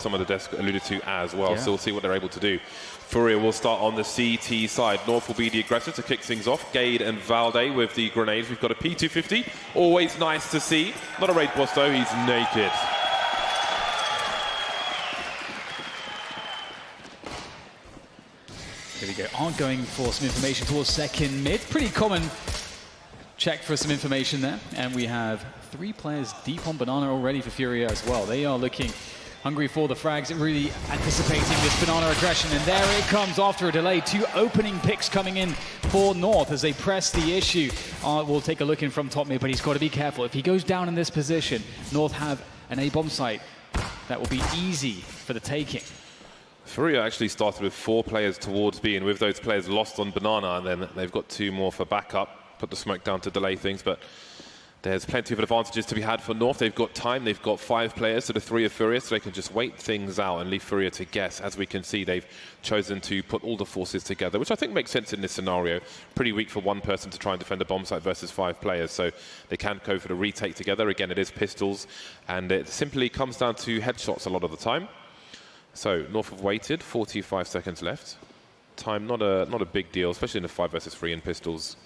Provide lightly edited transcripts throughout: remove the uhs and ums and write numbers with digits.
some of the desk alluded to as well. So we'll see what they're able to do. FURIA will start on the CT side. North will be the aggressor to kick things off. Gade and Valde with the grenades. We've got a P250. Always nice to see. Not a raid boss though, he's naked. Here we go. Aren't going for some information towards second mid. Pretty common check for some information there. And we have 3 players deep on Banana already for FURIA as well. They are looking hungry for the frags, really anticipating this Banana aggression. And there it comes after a delay. 2 opening picks coming in for North as they press the issue. We'll take a look in from top mid, but he's got to be careful. If he goes down in this position, North have an A-bomb site that will be easy for the taking. FURIA actually started with 4 players towards B, and with those players lost on Banana, and then they've got 2 more for backup. Put the smoke down to delay things, but there's plenty of advantages to be had for North. They've got time, they've got 5 players to the 3 of FURIA, so they can just wait things out and leave FURIA to guess. As we can see, they've chosen to put all the forces together, which I think makes sense in this scenario. Pretty weak for one person to try and defend a bomb site versus 5 players, so they can go for the retake together. Again, it is pistols, and it simply comes down to headshots a lot of the time. So North have waited, 45 seconds left. Time not a big deal, especially in the 5 versus 3 in pistols.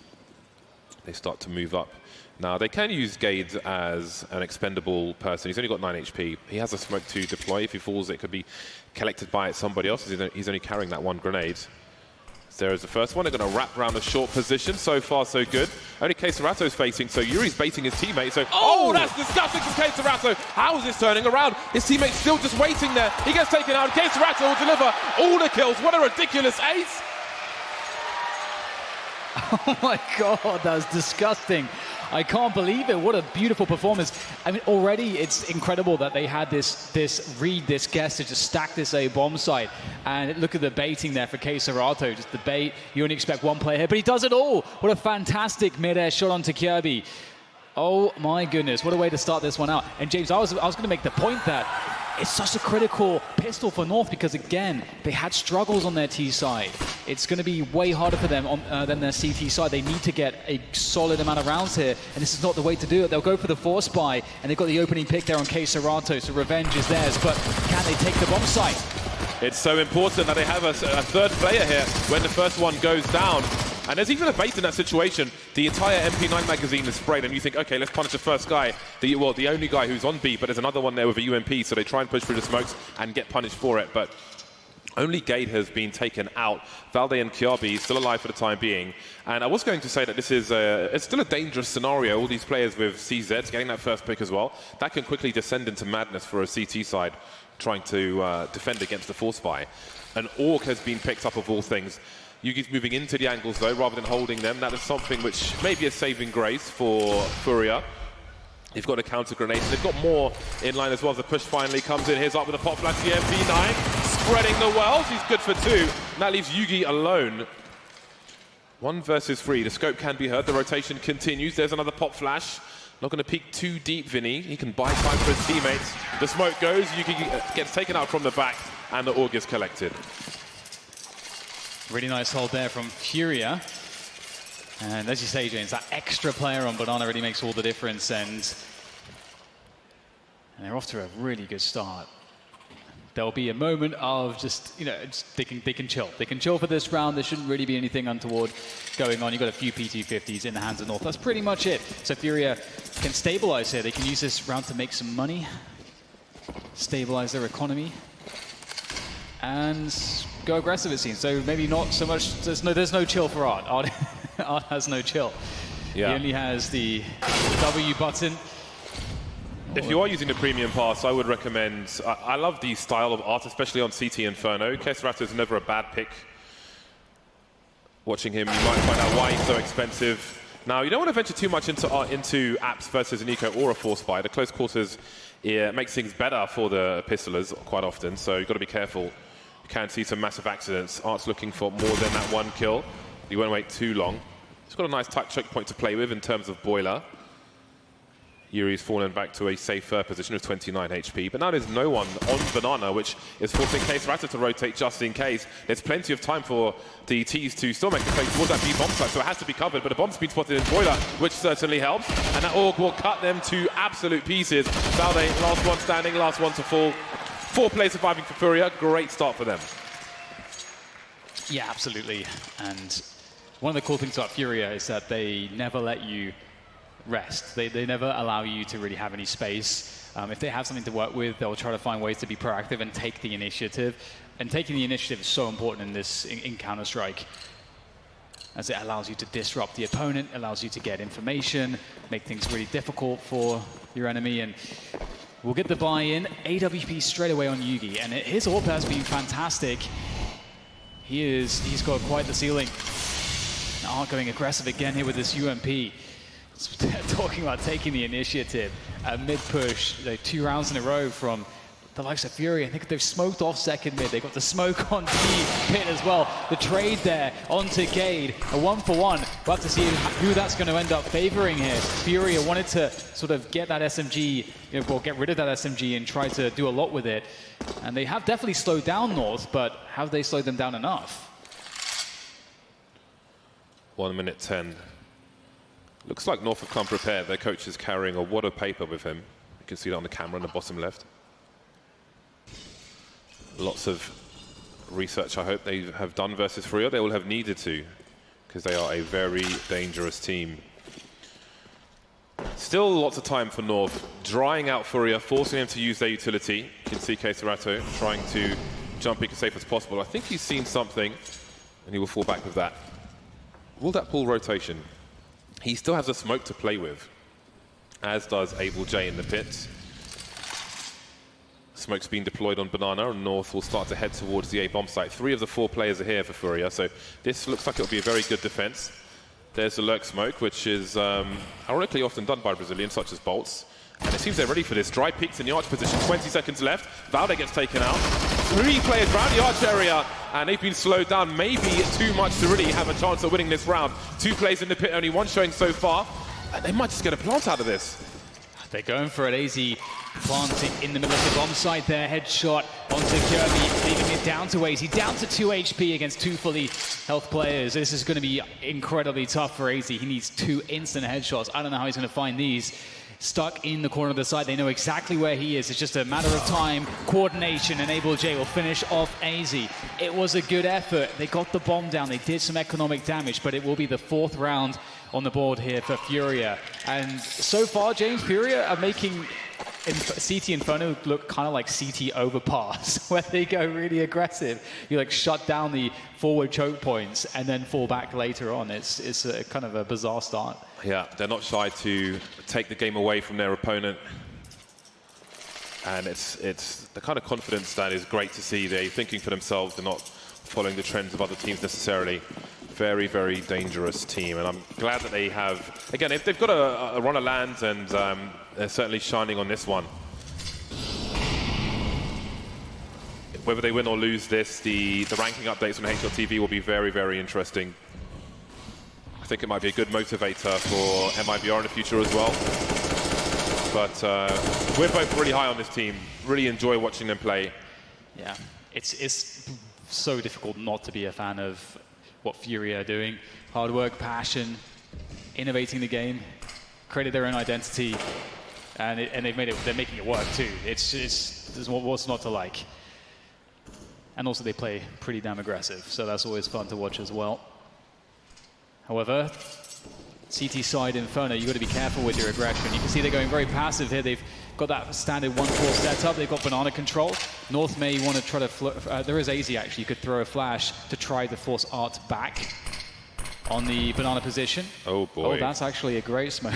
They start to move up. Now they can use Gade as an expendable person. He's only got 9 HP. He has a smoke to deploy. If he falls, it could be collected by somebody else. He's only carrying that 1 grenade. There is the first one. They're going to wrap around a short position. So far, so good. Only Keisarato's facing, so Yuri's baiting his teammate. So, oh, that's disgusting from Keisarato. How is this turning around? His teammate's still just waiting there. He gets taken out. Keisarato will deliver all the kills. What a ridiculous ace. Oh my God, that was disgusting. I can't believe it. What a beautiful performance. I mean, already it's incredible that they had this guess to just stack this A-bomb site. And look at the baiting there for Keisarato. Just the bait. You only expect 1 player here, but he does it all. What a fantastic mid-air shot onto Kirby. Oh my goodness, what a way to start this one out. And James, I was going to make the point that it's such a critical pistol for North because, again, they had struggles on their T side. It's going to be way harder for them than their CT side. They need to get a solid amount of rounds here, and this is not the way to do it. They'll go for the force buy, and they've got the opening pick there on Keisarato, so revenge is theirs, but can they take the bomb site? It's so important that they have a 3rd player here when the first one goes down. And there's even a bait in that situation. The entire MP9 magazine is sprayed, and you think, okay, let's punish the first guy, the only guy who's on B, but there's another one there with a UMP, so they try and push through the smokes and get punished for it. But only Gade has been taken out. Valde and Kirby still alive for the time being. And I was going to say that this is it's still a dangerous scenario. All these players with CZs getting that first pick as well. That can quickly descend into madness for a CT side trying to defend against the force buy. An Orc has been picked up of all things. Yugi's moving into the angles though, rather than holding them. That is something which may be a saving grace for FURIA. They've got a counter grenade, and they've got more in line as well as the push finally comes in. Here's up with a pop flash, the MP9, spreading the wells. He's good for 2. And that leaves Yugi alone. 1 versus 3. The scope can be heard. The rotation continues. There's another pop flash. Not going to peek too deep, Vinny. He can buy time for his teammates. The smoke goes. Yugi gets taken out from the back, and the AUG is collected. Really nice hold there from FURIA. And as you say, James, that extra player on Banana really makes all the difference. And they're off to a really good start. There'll be a moment of just, you know, they can chill. They can chill for this round. There shouldn't really be anything untoward going on. You've got a few PT50s in the hands of North. That's pretty much it. So FURIA can stabilize here. They can use this round to make some money, stabilize their economy, and go aggressive, it seems. So maybe not so much. There's no chill for Art. Art has no chill. Yeah. He only has the W button. If you are using the premium pass, I would recommend. I love the style of Art, especially on CT Inferno. Keisarato is never a bad pick. Watching him, you might find out why he's so expensive. Now, you don't want to venture too much into apps versus an eco or a force buy. The close quarters makes things better for the pistolers quite often, so you've got to be careful. You can see some massive accidents. Art's looking for more than that 1 kill. He won't wait too long. He's got a nice tight choke point to play with in terms of boiler. Yuri's fallen back to a safer position of 29 HP, but now there's no one on Banana, which is forcing Keisarato to rotate just in case. There's plenty of time for the T's to still make the play towards that B bomb site, so it has to be covered, but a bomb's been spotted in boiler, which certainly helps, and that AUG will cut them to absolute pieces. Valde, last one standing, last one to fall. 4 players surviving for FURIA. Great start for them. Yeah, absolutely. And one of the cool things about FURIA is that they never let you rest. They never allow you to really have any space. If they have something to work with, they'll try to find ways to be proactive and take the initiative. And taking the initiative is so important in this in Counter-Strike, as it allows you to disrupt the opponent, allows you to get information, make things really difficult for your enemy. And we'll get the buy-in. AWP straight away on Yugi, and his AWP has been fantastic. He's got quite the ceiling. Now going aggressive again here with this UMP. Talking about taking the initiative, mid-push, 2 rounds in a row from the likes of FURIA. I think they've smoked off second mid. They've got the smoke on T pit as well. The trade there onto Gade, a 1-for-1. We'll have to see who that's going to end up favoring here. FURIA wanted to sort of get that SMG, well, get rid of that SMG and try to do a lot with it. And they have definitely slowed down North, but have they slowed them down enough? 1 minute 10. Looks like North have come prepared. Their coach is carrying a wad of paper with him. You can see that on the camera in the bottom left. Lots of research, I hope they have done versus FURIA. They will have needed to, because they are a very dangerous team. Still lots of time for North, drying out FURIA, forcing them to use their utility. You can see Serato trying to jump in as safe as possible. I think he's seen something, and he will fall back with that. Will that pull rotation? He still has a smoke to play with, as does Able J in the pit. Smoke's been deployed on Banana, and North will start to head towards the A bomb site. 3 of the 4 players are here for FURIA, so this looks like it'll be a very good defense. There's the lurk smoke, which is ironically often done by Brazilians, such as Bolts. And it seems they're ready for this. Dry peaks in the arch position, 20 seconds left. Valde gets taken out. 3 players around the arch area, and they've been slowed down. Maybe too much to really have a chance of winning this round. 2 players in the pit, only 1 showing so far. And they might just get a plant out of this. They're going for it. AZ planting in the middle of the bomb site there. Headshot onto Kirby, leaving it down to AZ. Down to 2 HP against 2 fully health players. This is going to be incredibly tough for AZ. He needs 2 instant headshots. I don't know how he's going to find these. Stuck in the corner of the site. They know exactly where he is. It's just a matter of time, coordination, and Able J will finish off AZ. It was a good effort. They got the bomb down. They did some economic damage, but it will be the 4th round on the board here for FURIA. And so far, James, FURIA are making CT Inferno look kind of like CT overpass, where they go really aggressive. You like shut down the forward choke points and then fall back later on. It's a kind of a bizarre start. Yeah, they're not shy to take the game away from their opponent. And it's the kind of confidence that is great to see. They're thinking for themselves. They're not following the trends of other teams necessarily. Very, very dangerous team. And I'm glad that they have, again, if they've got a run of land, and they're certainly shining on this one. Whether they win or lose this, the ranking updates on HLTV will be very, very interesting. I think it might be a good motivator for MIBR in the future as well. But we're both really high on this team. Really enjoy watching them play. Yeah, it's so difficult not to be a fan of what FURIA are doing. Hard work, passion, innovating the game, created their own identity, and they've made it. They're making it work too. There's what's not to like. And also they play pretty damn aggressive, so that's always fun to watch as well. However, CT side Inferno, you've got to be careful with your aggression. You can see they're going very passive here. They've got that standard 1-4 setup. They've got banana control. North may want to try to... there is AZ actually. You could throw a flash to try to force Art back on the banana position. Oh boy. Oh, that's actually a great smoke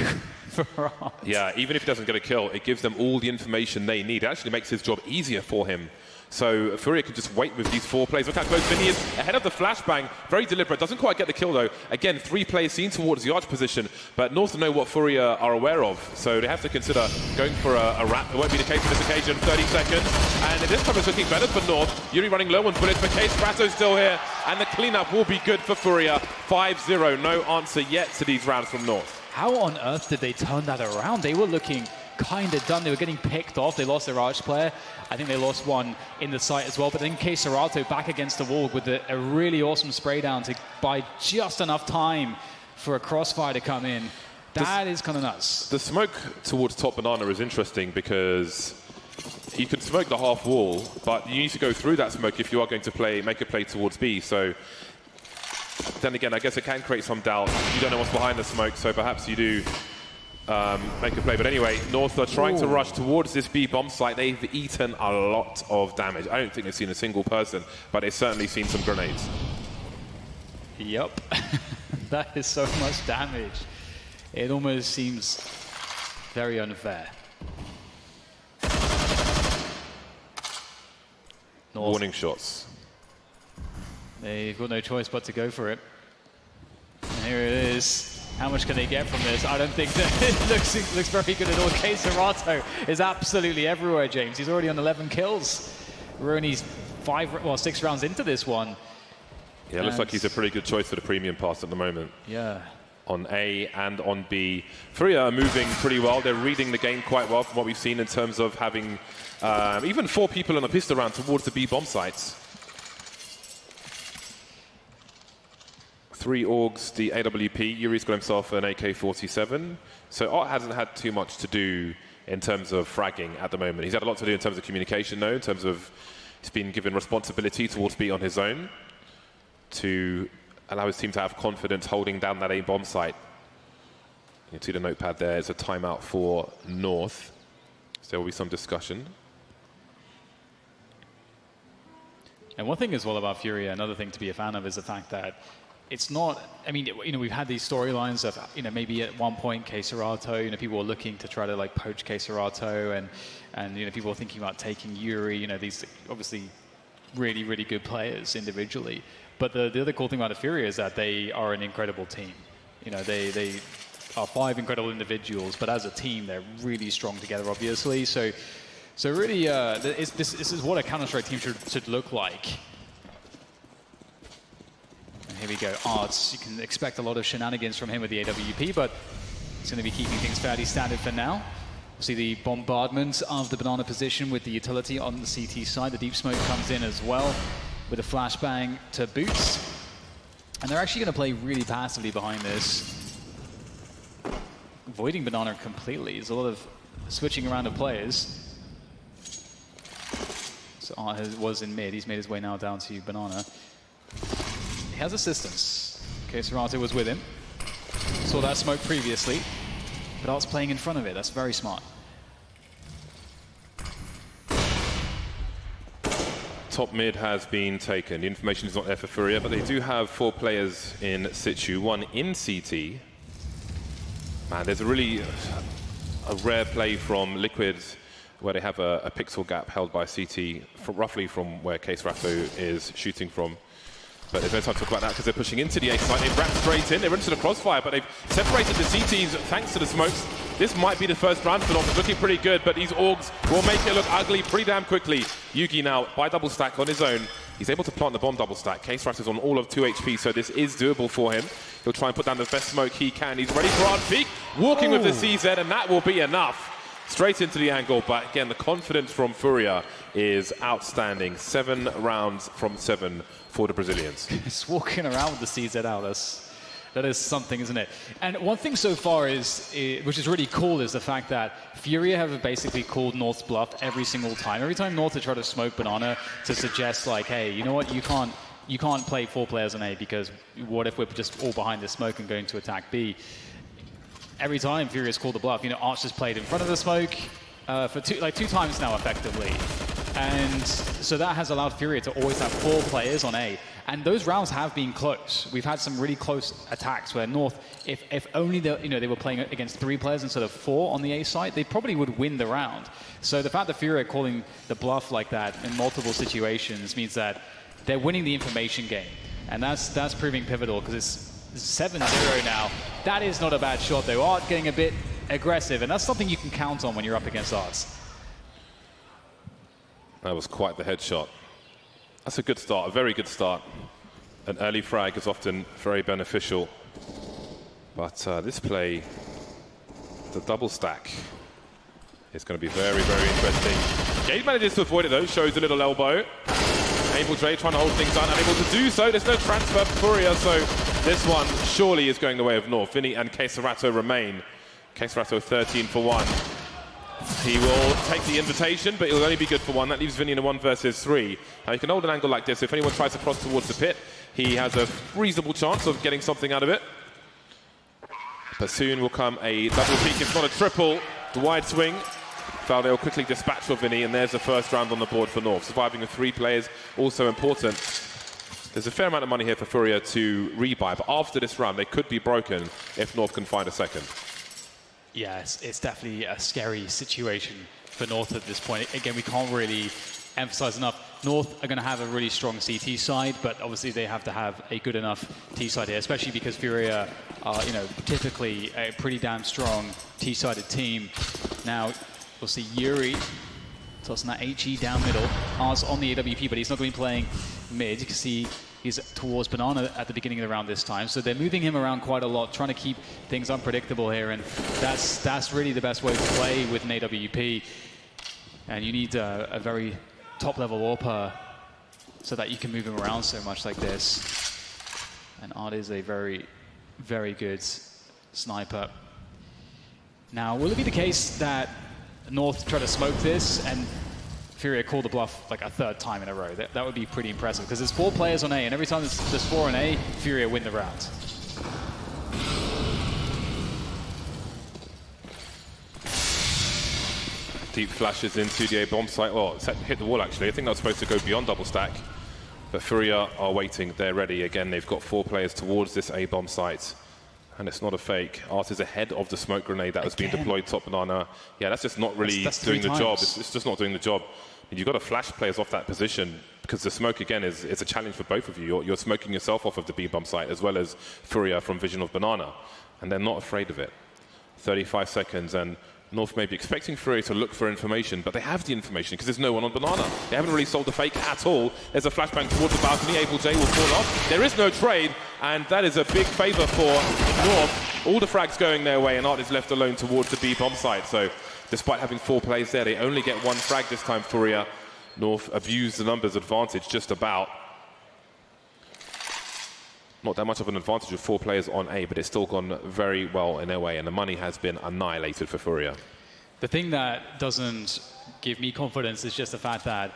for Art. Yeah, even if he doesn't get a kill, it gives them all the information they need. It actually makes his job easier for him. So FURIA can just wait with these 4 players. Look how close Vinny is, ahead of the flashbang. Very deliberate, doesn't quite get the kill though. Again, 3 players seen towards the arch position, but North know what FURIA are aware of. So they have to consider going for a wrap. It won't be the case on this occasion, 30 seconds. And this time it's looking better for North. Yuri running low on bullets, but Serato still here. And the cleanup will be good for FURIA. 5-0, no answer yet to these rounds from North. How on earth did they turn that around? They were looking kind of done. They were getting picked off. They lost their arch player. I think they lost one in the site as well. But then Serato back against the wall with a really awesome spray down to buy just enough time for a crossfire to come in. That is kind of nuts. The smoke towards top banana is interesting because you can smoke the half wall, but you need to go through that smoke if you are going to make a play towards B. So then again, I guess it can create some doubt. You don't know what's behind the smoke, so perhaps you do make a play. But anyway, North are trying to rush towards this B bomb site. They've eaten a lot of damage. I don't think they've seen a single person, but they've certainly seen some grenades. Yep. That is so much damage. It almost seems very unfair. North. Warning shots. They've got no choice but to go for it. And here it is. How much can they get from this? I don't think that it looks very good at all. K-Serato is absolutely everywhere, James. He's already on 11 kills. We're only 6 rounds into this one. Yeah, it looks like he's a pretty good choice for the premium pass at the moment. Yeah. On A and on B. FURIA are moving pretty well. They're reading the game quite well from what we've seen in terms of having even 4 people on a pistol round towards the B bomb sites. 3 Augs, the AWP. Yuri's got himself an AK-47. So Art hasn't had too much to do in terms of fragging at the moment. He's had a lot to do in terms of communication, though, in terms of he's been given responsibility towards B on his own to allow his team to have confidence holding down that A bomb site. You can see the notepad there. It's a timeout for North. So there will be some discussion. And one thing as well about FURIA, another thing to be a fan of, is the fact that it's not, I mean, you know, we've had these storylines of, you know, maybe at one point K-Serato, you know, people were looking to try to like poach K-Serato, and you know, people were thinking about taking Yuri, you know, these obviously really, really good players individually. But the other cool thing about the FURIA is that they are an incredible team. You know, they are 5 incredible individuals, but as a team, they're really strong together, obviously. So really, this is what a Counter-Strike team should look like. And here we go, Arts. You can expect a lot of shenanigans from him with the AWP, but he's going to be keeping things fairly standard for now. We'll see the bombardment of the banana position with the utility on the CT side. The deep smoke comes in as well with a flashbang to Boots. And they're actually going to play really passively behind this, avoiding banana completely. There's a lot of switching around of players. So Art was in mid. He's made his way now down to banana. He has assistance. K-Serato was with him. Saw that smoke previously, but Art's playing in front of it. That's very smart. Top mid has been taken. The information is not there for FURIA, but they do have 4 players in situ, 1 in CT. Man, there's a rare play from Liquid where they have a pixel gap held by CT roughly from where K-Serato is shooting from. But there's no time to talk about that because they're pushing into the A site. They've wrapped straight in. They're into the crossfire, but they've separated the CTs thanks to the smokes. This might be the first round for them. It's looking pretty good, but these Augs will make it look ugly pretty damn quickly. Yugi now, by double stack on his own. He's able to plant the bomb double stack. K-Serato's on all of 2 HP, so this is doable for him. He'll try and put down the best smoke he can. He's ready for Artfeek, walking with the CZ, and that will be enough. Straight into the angle, but again, the confidence from FURIA is outstanding. 7 rounds from 7 for the Brazilians. It's walking around with the CZ out. That is something, isn't it? And one thing so far which is really cool, is the fact that FURIA have basically called North's bluff every single time. Every time North try to smoke banana to suggest like, hey, you know what, you can't play 4 players on A because what if we're just all behind the smoke and going to attack B? Every time FURIA's called the bluff, you know, Arch just played in front of the smoke for 2 times now, effectively. And so that has allowed FURIA to always have 4 players on A. And those rounds have been close. We've had some really close attacks where North, if only they were playing against 3 players instead of 4 on the A side, they probably would win the round. So the fact that FURIA are calling the bluff like that in multiple situations means that they're winning the information game. And that's proving pivotal because it's 7-0 now. That is not a bad shot, though. Art getting a bit aggressive, and that's something you can count on when you're up against Arts. That was quite the headshot. That's a good start, a very good start. An early frag is often very beneficial. But this play, the double stack, is going to be very, very interesting. Gage manages to avoid it, though. Shows a little elbow. Able Dre trying to hold things down, unable to do so. There's no transfer for FURIA, so this one surely is going the way of North. Vinny and K-Serato remain. K-Serato 13 for 1. He will take the invitation, but it'll only be good for one. That leaves Vinny in a 1 versus 3. Now, you can hold an angle like this. If anyone tries to cross towards the pit, he has a reasonable chance of getting something out of it. But soon will come a double peak. It's not a triple. The wide swing. Valde will quickly dispatch for Vinny, and there's the first round on the board for North. Surviving with 3 players, also important. There's a fair amount of money here for FURIA to rebuy, but after this round, they could be broken if North can find a second. Yeah, it's definitely a scary situation for North at this point. Again, we can't really emphasize enough. North are going to have a really strong CT side, but obviously they have to have a good enough T side here, especially because FURIA are, typically a pretty damn strong T-sided team. Now, we'll see Yuri tossing that HE down middle. Ars on the AWP, but he's not going to be playing mid. You can see he's towards Banana at the beginning of the round this time. So they're moving him around quite a lot, trying to keep things unpredictable here. And that's really the best way to play with an AWP. And you need a very top-level AWPer so that you can move him around so much like this. And Art is a very, very good sniper. Now, will it be the case that North try to smoke this and FURIA call the bluff like a 3rd time in a row? That would be pretty impressive, because there's 4 players on A, and every time there's 4 on A, FURIA win the round. Deep flashes into the A bomb site. Well, it's hit the wall actually. I think that was supposed to go beyond double stack. But FURIA are waiting. They're ready. Again, they've got 4 players towards this A bomb site. And it's not a fake. Art is ahead of the smoke grenade that was being deployed top Banana. Yeah, that's just not really doing the job. It's just not doing the job. And you've got to flash players off that position, because the smoke, again, is a challenge for both of you. You're smoking yourself off of the B-bomb site, as well as FURIA from vision of Banana. And they're not afraid of it. 35 seconds, and North may be expecting FURIA to look for information, but they have the information because there's no one on Banana. They haven't really sold the fake at all. There's a flashbang towards the balcony. Able J will fall off. There is no trade, and that is a big favor for North. All the frags going their way, and Art is left alone towards the B bomb site. So despite having 4 plays there, they only get 1 frag this time. FURIA. North abused the numbers advantage just about. Not that much of an advantage with 4 players on A, but it's still gone very well in their way, and the money has been annihilated for FURIA. The thing that doesn't give me confidence is just the fact that,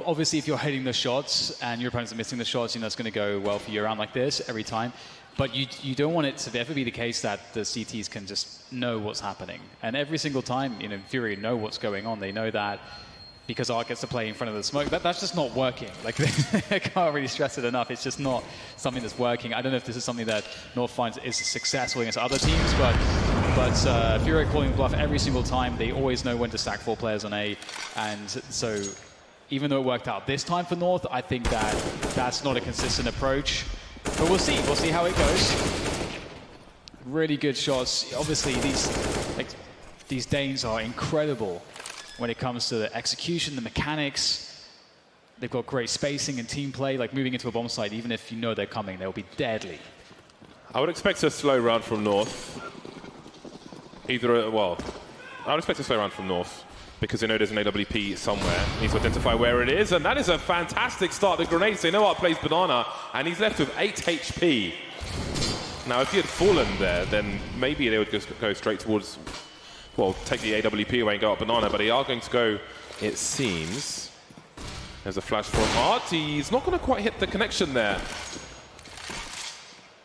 obviously if you're hitting the shots and your opponents are missing the shots, it's going to go well for you around like this every time. But you don't want it to ever be the case that the CTs can just know what's happening. And every single time, FURIA know what's going on. They know that because Art gets to play in front of the smoke. That's just not working. Like, I can't really stress it enough. It's just not something that's working. I don't know if this is something that North finds is successful against other teams, but FURIA calling the bluff every single time. They always know when to stack 4 players on A, and so even though it worked out this time for North, I think that's not a consistent approach. But we'll see. We'll see how it goes. Really good shots. Obviously, these Danes are incredible when it comes to the execution, the mechanics. They've got great spacing and team play. Like, moving into a bomb site, even if you know they're coming, they'll be deadly. I would expect a slow round from North. I would expect a slow round from North, because they know there's an AWP somewhere. Need to identify where it is, and that is a fantastic start. The grenades, they know Art plays Banana, and he's left with 8 HP. Now, if he had fallen there, then maybe they would just go straight towards, take the AWP away and go up Banana, but they are going to go, it seems. There's a flash from Art. He's not going to quite hit the connection there.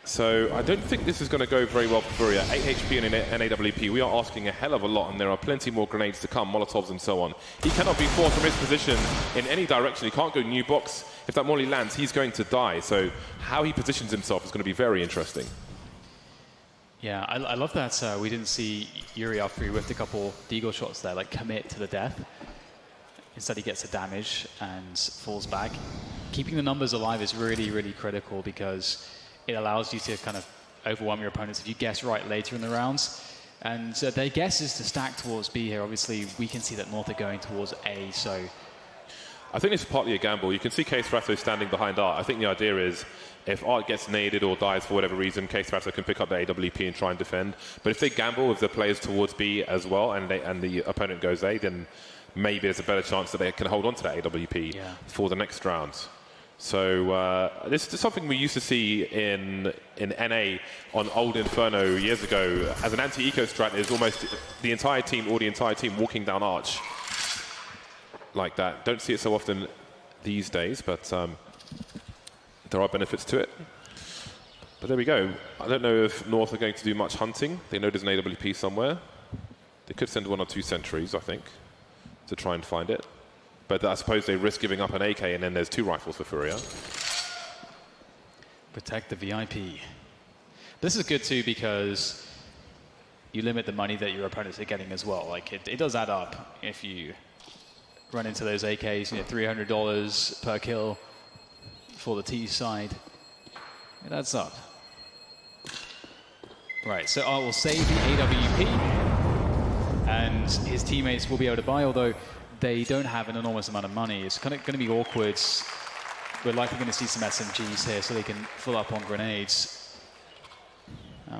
So I don't think this is going to go very well for FURIA. 8 HP and an AWP. We are asking a hell of a lot, and there are plenty more grenades to come, Molotovs and so on. He cannot be forced from his position in any direction. He can't go new box. If that molly lands, he's going to die. So how he positions himself is going to be very interesting. Yeah, I love that we didn't see Yuri after he whiffed a couple deagle shots there, like commit to the death. Instead he gets a damage and falls back. Keeping the numbers alive is really, really critical, because it allows you to kind of overwhelm your opponents if you guess right later in the rounds. And their guess is to stack towards B here. Obviously, we can see that North are going towards A, so... I think this is partly a gamble. You can see Case Ratho standing behind Art. I think the idea is, if Art gets naded or dies for whatever reason, Case Ratho can pick up the AWP and try and defend. But if they gamble with the players towards B as well, and the opponent goes A, then maybe there's a better chance that they can hold on to that AWP for the next round. So this is something we used to see in NA on old Inferno years ago. As an anti-eco strat, is almost the entire team or the entire team walking down Arch like that. Don't see it so often these days, but there are benefits to it. But there we go. I don't know if North are going to do much hunting. They know there's an AWP somewhere. They could send 1 or 2 sentries, I think, to try and find it. But I suppose they risk giving up an AK, and then there's 2 rifles for FURIA. Protect the VIP. This is good too because you limit the money that your opponents are getting as well. Like it does add up if you run into those AKs. You know, $300 per kill for the T side. It adds up. Right, so I will save the AWP, and his teammates will be able to buy, although they don't have an enormous amount of money. It's kind of going to be awkward. We're likely going to see some SMGs here so they can fill up on grenades.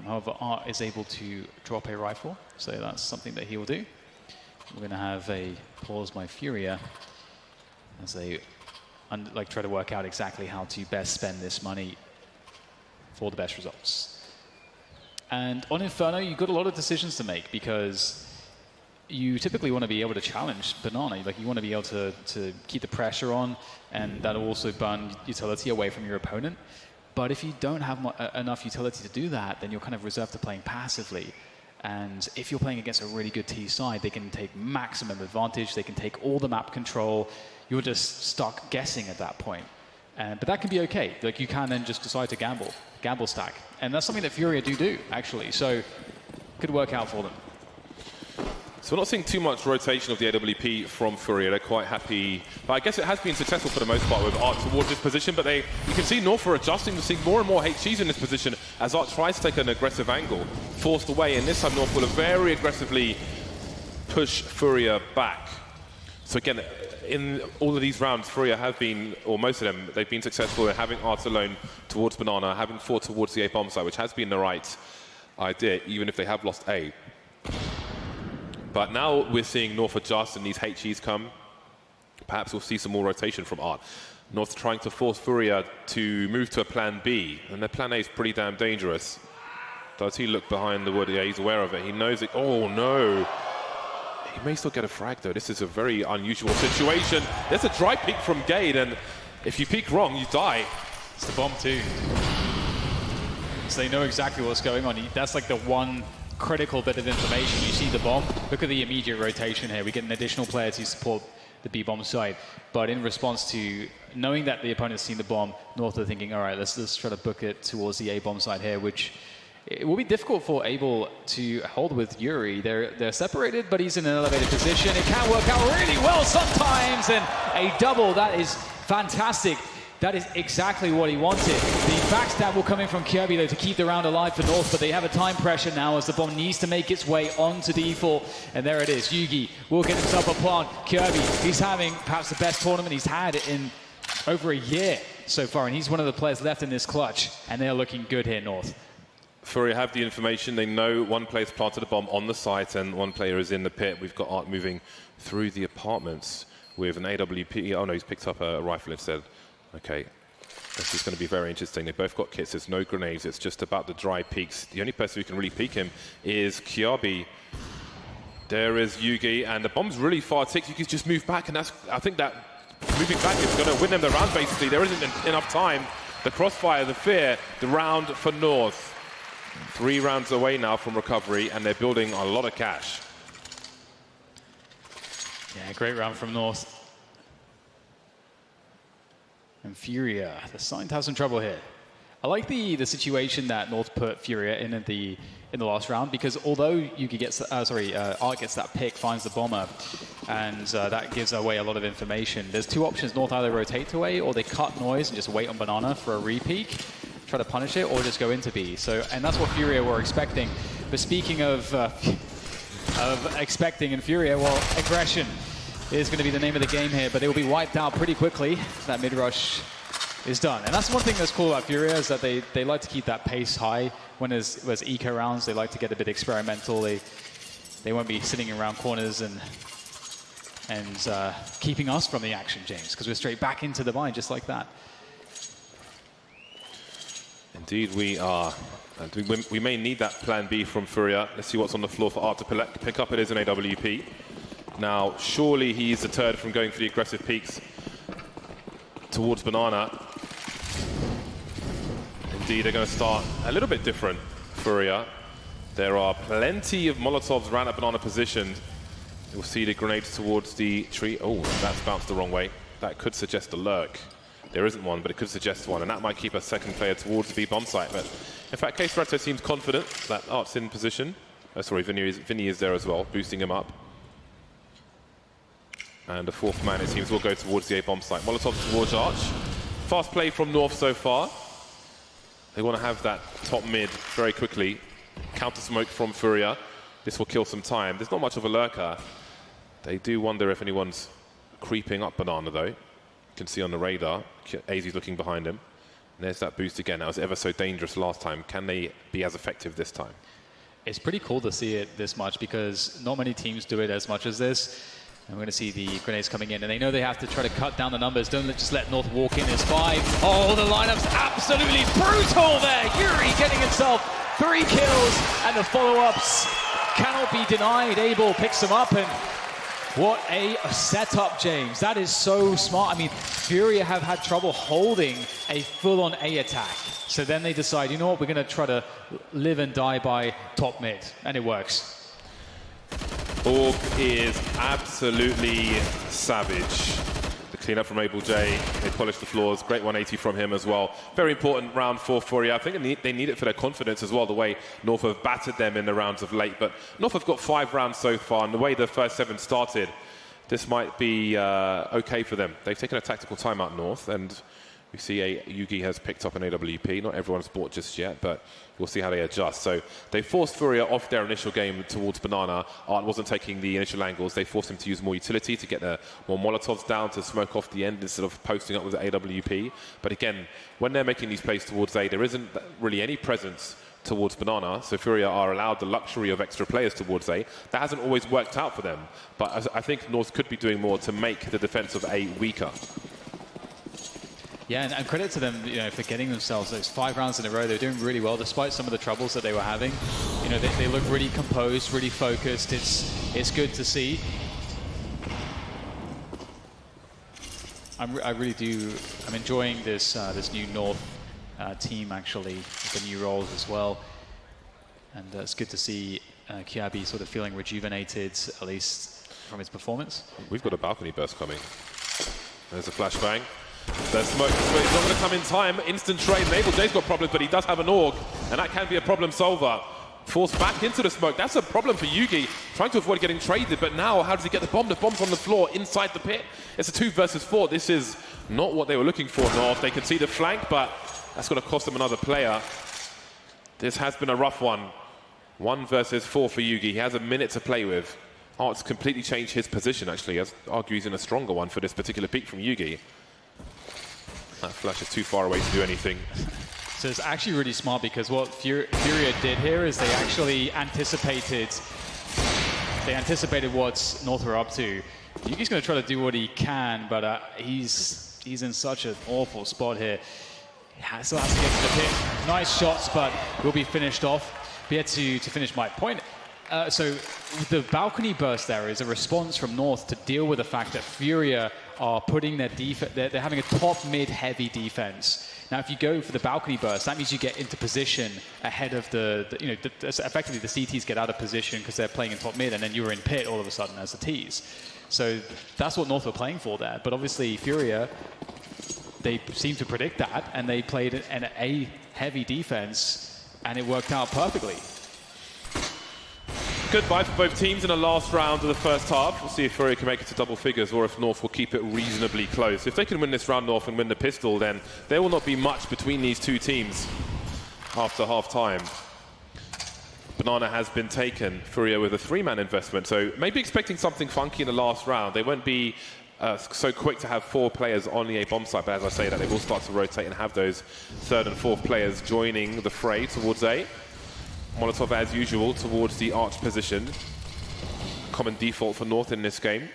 However, Art is able to drop a rifle, so that's something that he will do. We're going to have a pause by FURIA as they try to work out exactly how to best spend this money for the best results. And on Inferno, you've got a lot of decisions to make because you typically want to be able to challenge Banana. Like you want to be able to keep the pressure on, and that'll also burn utility away from your opponent. But if you don't have enough utility to do that, then you're kind of reserved to playing passively. And if you're playing against a really good T side, they can take maximum advantage. They can take all the map control. You're just stuck guessing at that point. But that can be okay. Like you can then just decide to gamble stack. And that's something that FURIA do, actually. So could work out for them. So we're not seeing too much rotation of the AWP from FURIA. They're quite happy. But I guess it has been successful for the most part with Art towards this position. But you can see North are adjusting. We're seeing more and more HGs in this position as Art tries to take an aggressive angle. Forced away. And this time North will very aggressively push FURIA back. So again, in all of these rounds, FURIA have been, or most of them, they've been successful in having Art alone towards Banana, having fought towards the A bomb site, which has been the right idea, even if they have lost A. But now we're seeing North adjust and these HEs come. Perhaps we'll see some more rotation from Art. North trying to force FURIA to move to a plan B, and their plan A is pretty damn dangerous. Does he look behind the wood? Yeah, he's aware of it. He knows it. Oh, no. He may still get a frag, though. This is a very unusual situation. There's a dry peek from Gade, and if you peek wrong, you die. It's the bomb, too. So they know exactly what's going on. That's like the one critical bit of information. You see the bomb. Look at the immediate rotation here. We get an additional player to support the B-bomb side. But in response to knowing that the opponent's seen the bomb, North are thinking, all right, let's try to book it towards the A-bomb side here, which it will be difficult for Abel to hold with Yuri. They're separated, but he's in an elevated position. It can work out really well sometimes, and a double, that is fantastic. That is exactly what he wanted. The backstab will come in from Kirby, though, to keep the round alive for North, but they have a time pressure now as the bomb needs to make its way onto D4. And there it is. Yugi will get himself a plant. Kirby, he's having perhaps the best tournament he's had in over a year so far, and he's one of the players left in this clutch, and they're looking good here, North. FURIA have the information. They know one player's planted a bomb on the site and one player is in the pit. We've got Art moving through the apartments with an AWP. Oh, no, he's picked up a rifle instead. Okay, this is going to be very interesting. They both got kits. There's no grenades. It's just about the dry peaks. The only person who can really peek him is Kiabi. There is Yugi, and the bomb's really far ticked. Yugi's just moved back, and I think that moving back is going to win them the round, basically. There isn't enough time. The crossfire, the fear, the round for North. 3 rounds away now from recovery, and they're building a lot of cash. Yeah, great round from North. And FURIA, they're starting to have some trouble here. I like the situation that North put FURIA in the last round, because although Yugi gets, Art gets that pick, finds the bomber, and that gives away a lot of information. There's 2 options. North either rotate away, or they cut noise and just wait on Banana for a re-peek, try to punish it, or just go into B. So, and that's what FURIA were expecting. But speaking of expecting and FURIA, well, aggression is going to be the name of the game here, but they will be wiped out pretty quickly. That mid-rush is done. And that's one thing that's cool about FURIA, is that they like to keep that pace high. When there's eco rounds, they like to get a bit experimental. They won't be sitting around corners and keeping us from the action, James, because we're straight back into the bind just like that. Indeed, we are. And we may need that plan B from FURIA. Let's see what's on the floor for Art to pick up. It is an AWP. Now, surely he's deterred from going for the aggressive peaks towards Banana. Indeed, they're going to start a little bit different, FURIA. There are plenty of Molotovs around at Banana positioned. You'll see the grenades towards the tree. Oh, that's bounced the wrong way. That could suggest a lurk. There isn't one, but it could suggest one, and that might keep a second player towards the B bomb site. But in fact, Case Retto seems confident that Art's in position. Sorry, Vinny is there as well, boosting him up. And the fourth man, it seems, will go towards the A bomb site. Molotov towards Arch. Fast play from North so far. They want to have that top mid very quickly. Counter smoke from FURIA. This will kill some time. There's not much of a lurker. They do wonder if anyone's creeping up Banana, though. You can see on the radar, AZ's looking behind him. And there's that boost again. That was ever so dangerous last time. Can they be as effective this time? It's pretty cool to see it this much because not many teams do it as much as this. And we're going to see the grenades coming in. And they know they have to try to cut down the numbers. Don't just let North walk in as 5. Oh, the lineup's absolutely brutal there. Yuri getting himself 3 kills. And the follow-ups cannot be denied. Abel picks them up. And what a setup, James. That is so smart. I mean, FURIA have had trouble holding a full-on A attack. So then they decide, you know what, we're going to try to live and die by top mid. And it works. Org is absolutely savage. The cleanup from Abel J. They polish the floors. Great 180 from him as well. Very important round for FURIA. I think they need it for their confidence as well, the way North have battered them in the rounds of late. But North have got 5 rounds so far, and the way the first 7 started, this might be okay for them. They've taken a tactical timeout, North, and we see Yugi has picked up an AWP. Not everyone's bought just yet, but we'll see how they adjust. So they forced FURIA off their initial game towards Banana. Art wasn't taking the initial angles. They forced him to use more utility to get more Molotovs down to smoke off the end instead of posting up with the AWP. But again, when they're making these plays towards A, there isn't really any presence towards Banana. So FURIA are allowed the luxury of extra players towards A. That hasn't always worked out for them. But I think North could be doing more to make the defense of A weaker. Yeah, and credit to them, for getting themselves those 5 rounds in a row. They're doing really well despite some of the troubles that they were having. They look really composed, really focused. It's good to see. I really do. I'm enjoying this new North team actually, with the new roles as well. And it's good to see Kiabi sort of feeling rejuvenated, at least from his performance. We've got a balcony burst coming. There's a flashbang. The smoke is not going to come in time. Instant trade. And Abel J's got problems, but he does have an AUG, and that can be a problem solver. Forced back into the smoke. That's a problem for Yugi, trying to avoid getting traded. But now, how does he get the bomb? The bomb's on the floor inside the pit. It's a 2 versus 4. This is not what they were looking for, North. They can see the flank, but that's going to cost them another player. This has been a rough one. 1 versus 4 for Yugi. He has a minute to play with. Art's completely changed his position, actually. I argue he's in a stronger one for this particular peak from Yugi. That flash is too far away to do anything. So it's actually really smart because what FURIA did here is they actually anticipated what North were up to. Yugi's going to try to do what he can, but he's in such an awful spot here. He still has to get to the pit. Nice shots, but will be finished off. But yet to finish my point. So the balcony burst there is a response from North to deal with the fact that FURIA are putting their defense, they're having a top mid heavy defense. Now, if you go for the balcony burst, that means you get into position ahead of effectively the CTs get out of position because they're playing in top mid, and then you're in pit all of a sudden as the Ts. So that's what North were playing for there. But obviously, FURIA, they seem to predict that, and they played an A heavy defense, and it worked out perfectly. Goodbye for both teams in the last round of the first half. We'll see if FURIA can make it to double figures or if North will keep it reasonably close. If they can win this round, North, and win the pistol, then there will not be much between these two teams after half-time. Banana has been taken, FURIA with a 3-man investment, so maybe expecting something funky in the last round. They won't be so quick to have 4 players on the A bomb site, but as I say that, they will start to rotate and have those 3rd and 4th players joining the fray towards A. Molotov, as usual, towards the arch position. Common default for North in this game.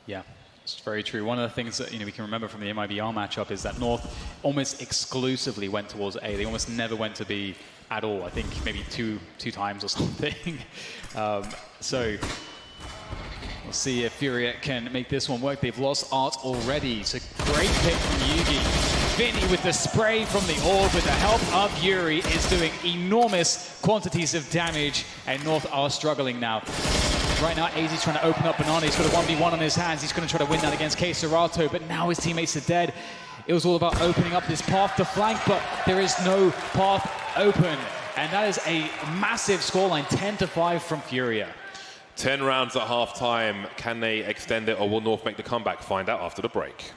Yeah. It's very true. One of the things that we can remember from the MIBR matchup is that North almost exclusively went towards A. They almost never went to B at all. I think maybe two times or something. So we'll see if FURIA can make this one work. They've lost Art already. So great pick from Yugi. Vinny with the spray from the orb with the help of Yuri is doing enormous quantities of damage, and North are struggling now. Right now, AZ's trying to open up Banana. He's got a 1v1 on his hands. He's going to try to win that against K-Serato, but now his teammates are dead. It was all about opening up this path to flank, but there is no path open. And that is a massive scoreline, 10-5 from FURIA. 10 rounds at half-time. Can they extend it, or will North make the comeback? Find out after the break.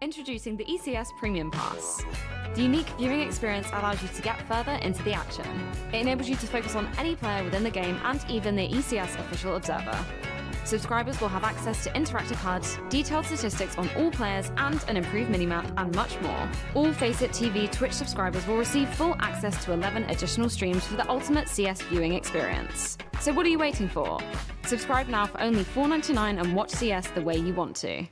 Introducing the ECS Premium Pass. The unique viewing experience allows you to get further into the action. It enables you to focus on any player within the game and even the ECS official observer. Subscribers will have access to interactive HUDs, detailed statistics on all players, and an improved minimap, and much more. All Faceit TV Twitch subscribers will receive full access to 11 additional streams for the ultimate CS viewing experience. So what are you waiting for? Subscribe now for only $4.99 and watch CS the way you want to.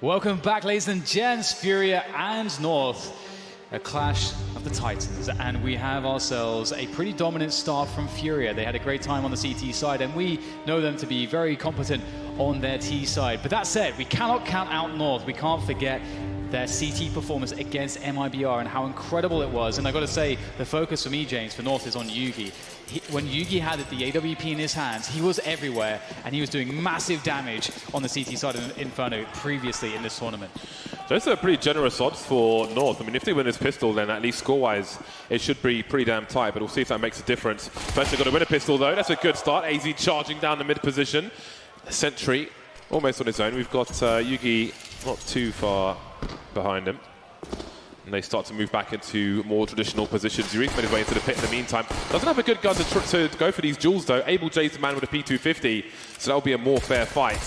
Welcome back, ladies and gents. FURIA and North, a clash of the Titans, and we have ourselves a pretty dominant start from FURIA. They had a great time on the CT side, and we know them to be very competent on their T side. But that said, we cannot count out North. We can't forget their CT performance against MIBR and how incredible it was. And I got to say, the focus for me, James, for North is on Yugi. When Yugi had the AWP in his hands, he was everywhere, and he was doing massive damage on the CT side of Inferno previously in this tournament. Those are pretty generous odds for North. I mean, if they win this pistol, then at least score-wise, it should be pretty damn tight, but we'll see if that makes a difference. First, they've got to win a pistol, though. That's a good start. AZ charging down the mid position. Sentry almost on his own. We've got Yugi not too far behind him. And they start to move back into more traditional positions. Yuri's made his way into the pit in the meantime. Doesn't have a good gun to go for these duels, though. Able J's the man with a P250, so that'll be a more fair fight.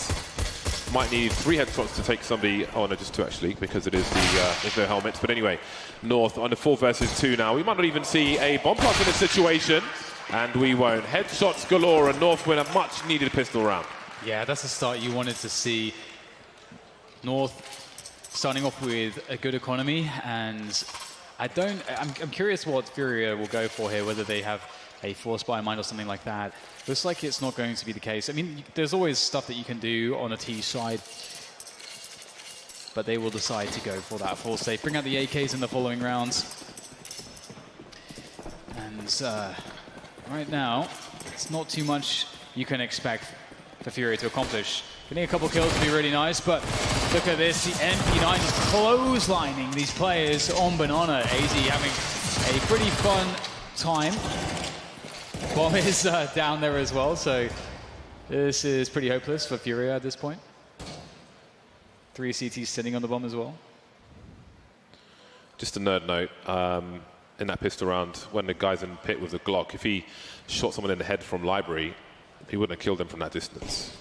Might need 3 headshots to take somebody. Oh, no, just 2, actually, because it is there's no helmets. But anyway, North on the 4 versus 2 now. We might not even see a bomb plant in this situation, and we won't. Headshots galore, and North win a much-needed pistol round. Yeah, that's the start you wanted to see. North starting off with a good economy, and I'm curious what FURIA will go for here, whether they have a force buy in mind or something like that. Looks like it's not going to be the case. I mean, there's always stuff that you can do on a T side, but they will decide to go for that force save. Bring out the AKs in the following rounds. And right now, it's not too much you can expect for FURIA to accomplish. Getting a couple kills would be really nice, but look at this, the NP9 just clotheslining these players on Banana. AZ having a pretty fun time. Bomb is down there as well, so this is pretty hopeless for FURIA at this point. 3 CTs sitting on the bomb as well. Just a nerd note, in that pistol round, when the guy's in pit with the Glock, if he shot someone in the head from library, he wouldn't have killed them from that distance.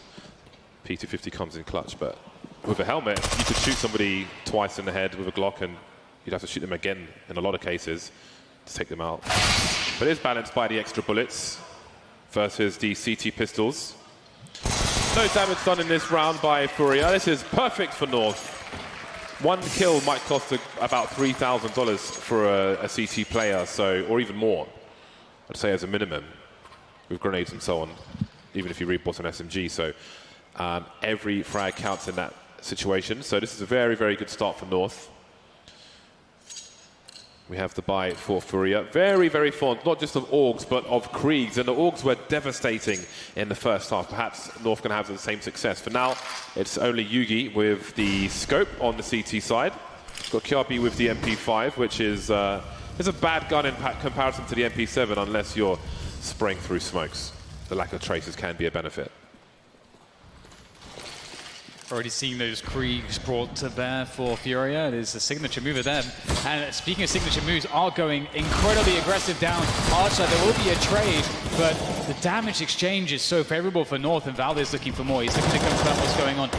P250 comes in clutch, but with a helmet, you could shoot somebody twice in the head with a Glock, and you'd have to shoot them again in a lot of cases to take them out. But it is balanced by the extra bullets versus the CT pistols. No damage done in this round by FURIA. This is perfect for North. One kill might cost about $3,000 for a CT player, so, or even more, I'd say as a minimum, with grenades and so on, even if you rebought an SMG. So every frag counts in that situation. So this is a very, very good start for North. We have the buy for FURIA. Very, very fond, not just of AUGs, but of Kriegs. And the AUGs were devastating in the first half. Perhaps North can have the same success. For now, it's only Yugi with the scope on the CT side. Got Kyabi with the MP5, which is a bad gun in comparison to the MP7, unless you're spraying through smokes. The lack of traces can be a benefit. Already seeing those Kriegs brought to bear for FURIA. It is a signature move of them. And speaking of signature moves, are going incredibly aggressive down Archer. There will be a trade, but the damage exchange is so favorable for North, and Valdez looking for more. He's looking to confirm what's going on.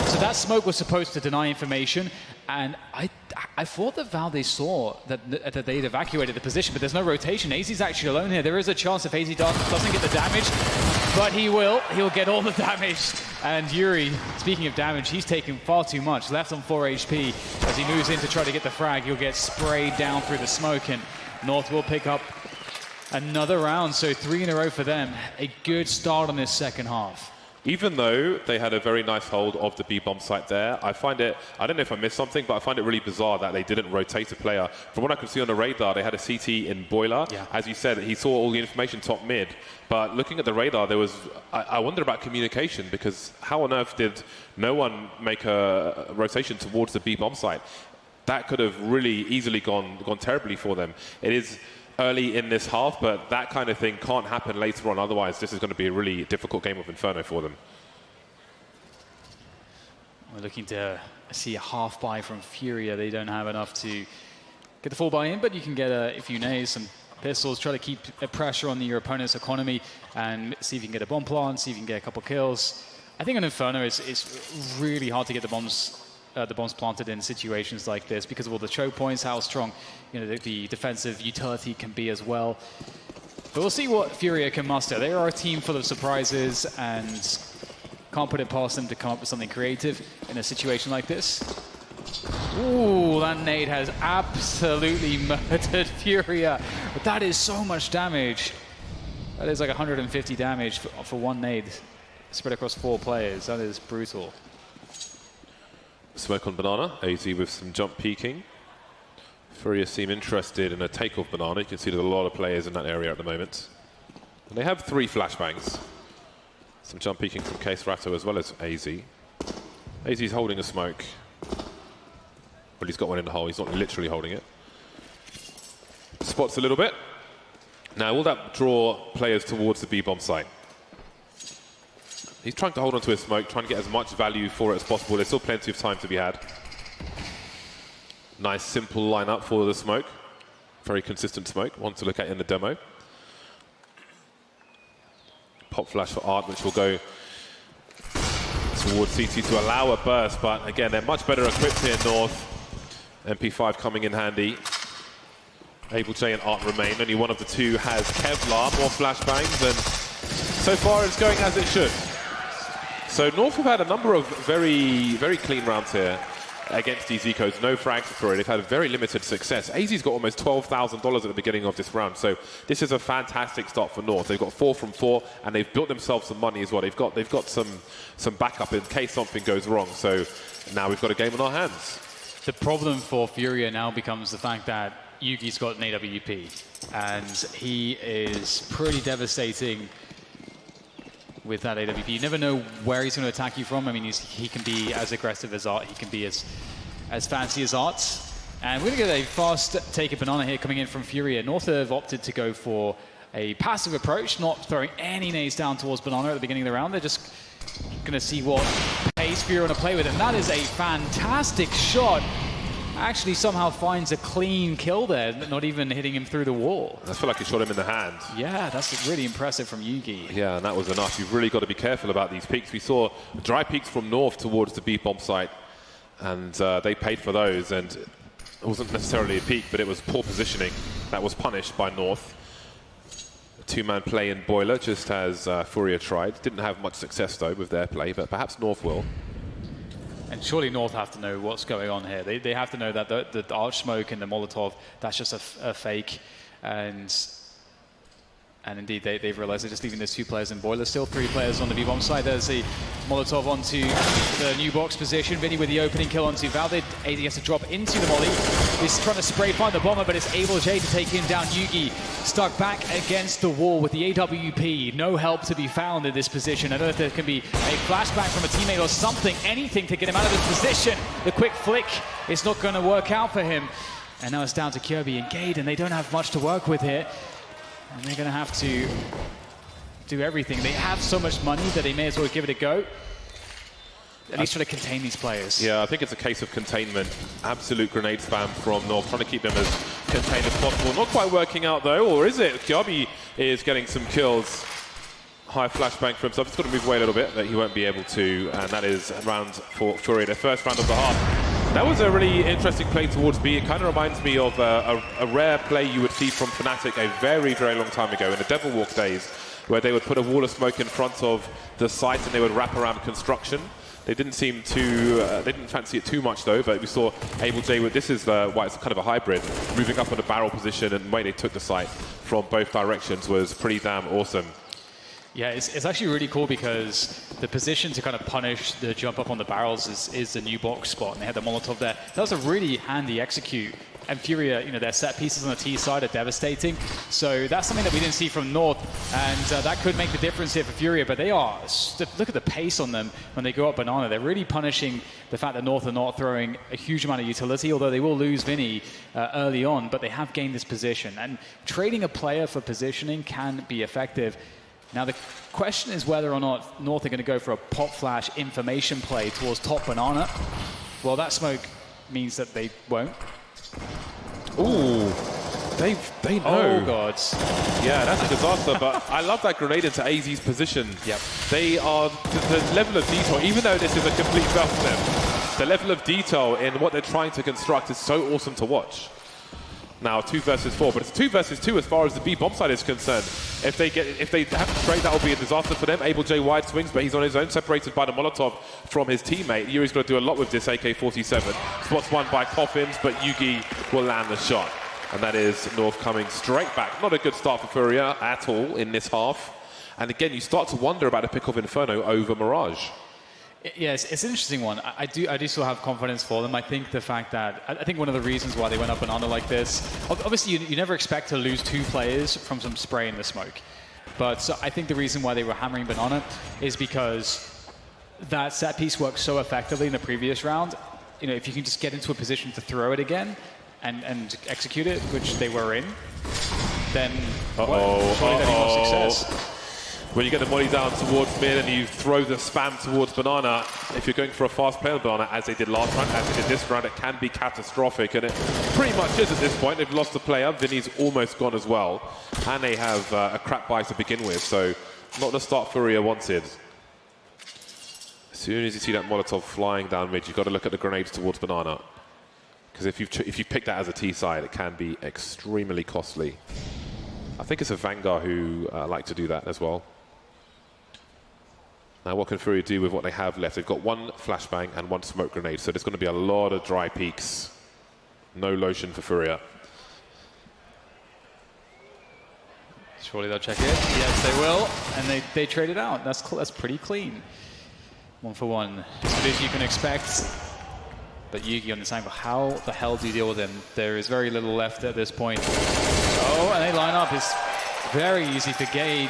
So that smoke was supposed to deny information, and I thought that Valdez saw that they'd evacuated the position, but there's no rotation. AZ's actually alone here. There is a chance if AZ doesn't get the damage, but he will. He'll get all the damage. And Yuri, speaking of damage, he's taking far too much. Left on 4 HP. As he moves in to try to get the frag, he'll get sprayed down through the smoke, and North will pick up another round. So 3 in a row for them. A good start on this second half. Even though they had a very nice hold of the B-bomb site there, I find it, I don't know if I missed something, but I find it really bizarre that they didn't rotate a player. From what I could see on the radar, they had a CT in Boiler. Yeah. As you said, he saw all the information top mid. But looking at the radar, there was, I wonder about communication, because how on earth did no one make a rotation towards the B-bomb site? That could have really easily gone terribly for them. It is early in this half, but that kind of thing can't happen later on. Otherwise, this is going to be a really difficult game of Inferno for them. We're looking to see a half buy from FURIA. They don't have enough to get the full buy in, but you can get a few nades, some pistols, try to keep a pressure on your opponent's economy, and see if you can get a bomb plant, see if you can get a couple kills. I think on Inferno, it's really hard to get the bombs planted in situations like this because of all the choke points, how strong the defensive utility can be as well. But we'll see what FURIA can muster. They are a team full of surprises, and can't put it past them to come up with something creative in a situation like this. Ooh, that nade has absolutely murdered FURIA. But that is so much damage. That is like 150 damage for one nade spread across 4 players. That is brutal. Smoke on Banana, AZ with some jump peeking. FURIA seem interested in a takeoff Banana. You can see there's a lot of players in that area at the moment. And they have 3 flashbangs. Some jump peeking from Case Ratto as well as AZ. AZ's holding a smoke. Well, he's got one in the hole. He's not literally holding it. Spots a little bit. Now, will that draw players towards the B-bomb site? He's trying to hold on to his smoke, trying to get as much value for it as possible. There's still plenty of time to be had. Nice, simple lineup for the smoke. Very consistent smoke. One to look at in the demo. Pop flash for Art, which will go towards CT to allow a burst. But again, they're much better equipped here North. MP5 coming in handy. Able J and Art remain. Only one of the 2 has Kevlar. More flashbangs, and so far it's going as it should. So North have had a number of very, very clean rounds here against these ecos. No frags for it. They've had a very limited success. AZ's got almost $12,000 at the beginning of this round. So this is a fantastic start for North. They've got 4 from 4, and they've built themselves some money as well. They've got some backup in case something goes wrong. So now we've got a game on our hands. The problem for FURIA now becomes the fact that Yugi's got an AWP, and he is pretty devastating with that AWP. You never know where he's going to attack you from. I mean, he can be as aggressive as Art. He can be as fancy as Art. And we're going to get a fast take of Banana here coming in from FURIA. North have opted to go for a passive approach, not throwing any nades down towards Banana at the beginning of the round. They're just going to see what pace FURIA want to play with. And that is a fantastic shot. Actually somehow finds a clean kill there, not even hitting him through the wall. I feel like he shot him in the hand. Yeah, that's really impressive from Yugi. Yeah, and that was enough. You've really got to be careful about these peaks. We saw dry peaks from north towards the B bomb site, and they paid for those. And it wasn't necessarily a peak, but it was poor positioning that was punished by north. A two-man play in Boiler, just as FURIA tried. Didn't have much success, though, with their play, but perhaps north will. And surely North have to know what's going on here. They have to know that the Arch Smoke and the Molotov, that's just a fake. And indeed, they've realized they're just leaving those 2 players in Boiler. Still 3 players on the B-bomb side. There's a Molotov onto the new box position. Vinny with the opening kill onto Valde. AD has to drop into the molly. He's trying to spray find the bomber, but it's able J to take him down. Yugi stuck back against the wall with the AWP. No help to be found in this position. I don't know if there can be a flashback from a teammate or something, anything to get him out of this position. The quick flick is not going to work out for him. And now it's down to Kirby and Gade, and they don't have much to work with here. And they're going to have to do everything. They have so much money that they may as well give it a go. At least try to contain these players. Yeah, I think it's a case of containment. Absolute grenade spam from North, trying to keep them as contained as possible. Not quite working out, though, or is it? Kirby is getting some kills. High flashbang for himself. He's got to move away a little bit, but he won't be able to. And that is round for FURIA, the first round of the half. That was a really interesting play towards B. It kind of reminds me of a rare play you would see from Fnatic a very, very long time ago in the Devil Walk days, where they would put a wall of smoke in front of the site and they would wrap around construction. They didn't seem to, they didn't fancy it too much though, but we saw Able J with, this is why it's kind of a hybrid, moving up on the barrel position, and the way they took the site from both directions was pretty damn awesome. Yeah, it's actually really cool because the position to kind of punish the jump up on the barrels is the new box spot, and they had the Molotov there. That was a really handy execute. And FURIA, you know, their set pieces on the T side are devastating. So that's something that we didn't see from North, and that could make the difference here for FURIA. But they are, look at the pace on them when they go up Banana. They're really punishing the fact that North are not throwing a huge amount of utility, although they will lose Vinny early on, but they have gained this position. And trading a player for positioning can be effective. Now the question is whether or not North are going to go for a pop flash information play towards top Banana. Well, that smoke means that they won't. Ooh, they know. Oh god. Yeah, that's a disaster. But I love that grenade into AZ's position. Yep. They are the level of detail, even though this is a complete fail for them, the level of detail in what they're trying to construct is so awesome to watch. Now 2 versus 4, but it's 2 versus 2 as far as the B bomb side is concerned. If they have to trade, that will be a disaster for them. Able J wide swings, but he's on his own, separated by the Molotov from his teammate. Yuri's got to do a lot with this AK-47. Spots one by Coffins, but Yugi will land the shot. And that is North coming straight back. Not a good start for FURIA at all in this half. And again, you start to wonder about a pick of Inferno over Mirage. Yes, it's an interesting one. I do still have confidence for them. I think the fact that, I think one of the reasons why they went up and under like this, obviously you never expect to lose 2 players from some spray in the smoke. But so I think the reason why they were hammering Banana is because that set piece worked so effectively in the previous round. You know, if you can just get into a position to throw it again and execute it, which they were in, then surely there'll be more success. When you get the molly down towards mid and you throw the spam towards Banana, if you're going for a fast play on Banana, as they did last round, as they did this round, it can be catastrophic. And it pretty much is at this point. They've lost the player. Vinny's almost gone as well. And they have a crap buy to begin with. So not the start FURIA wanted. As soon as you see that Molotov flying down mid, you've got to look at the grenades towards Banana. Because if you pick that as a T side, it can be extremely costly. I think it's a Vanguard who like to do that as well. Now, what can FURIA do with what they have left? They've got 1 flashbang and 1 smoke grenade, so there's going to be a lot of dry peaks. No lotion for FURIA. Surely they'll check it. Yes, they will, and they trade it out. That's pretty clean. 1 for 1, as good as you can expect. But Yugi on this angle, how the hell do you deal with him? There is very little left at this point. Oh, and they line up. It's very easy for Gade.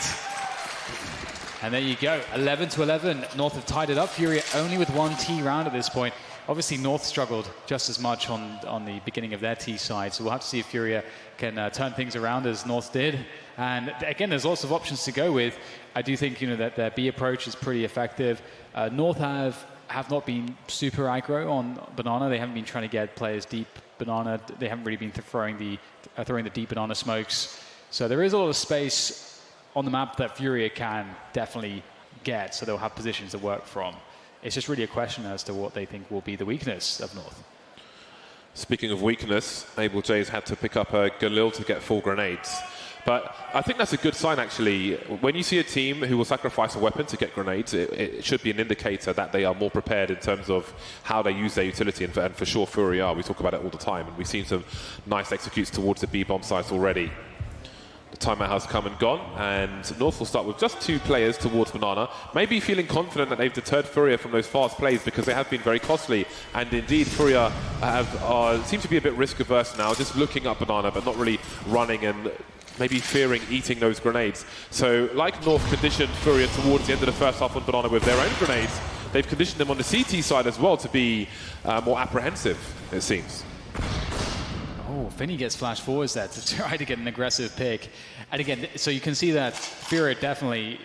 And there you go, 11 to 11. North have tied it up. FURIA only with 1 T round at this point. Obviously, North struggled just as much on the beginning of their T side. So we'll have to see if FURIA can turn things around as North did. And again, there's lots of options to go with. I do think, that their B approach is pretty effective. North have not been super aggro on Banana. They haven't been trying to get players deep Banana. They haven't really been throwing the deep Banana smokes. So there is a lot of space on the map that FURIA can definitely get, so they'll have positions to work from. It's just really a question as to what they think will be the weakness of North. Speaking of weakness, Abel J's had to pick up a Galil to get 4 grenades. But I think that's a good sign, actually. When you see a team who will sacrifice a weapon to get grenades, it should be an indicator that they are more prepared in terms of how they use their utility. And for sure, FURIA are. We talk about it all the time. And we've seen some nice executes towards the B-bomb sites already. The timeout has come and gone, and North will start with just 2 players towards Banana, maybe feeling confident that they've deterred FURIA from those fast plays because they have been very costly. And indeed, FURIA seem to be a bit risk-averse now, just looking up Banana, but not really running and maybe fearing eating those grenades. So, like North conditioned FURIA towards the end of the first half on Banana with their own grenades, they've conditioned them on the CT side as well to be more apprehensive, it seems. Oh, Finny gets flash forwards there to try to get an aggressive pick. And again, so you can see that FURIA definitely,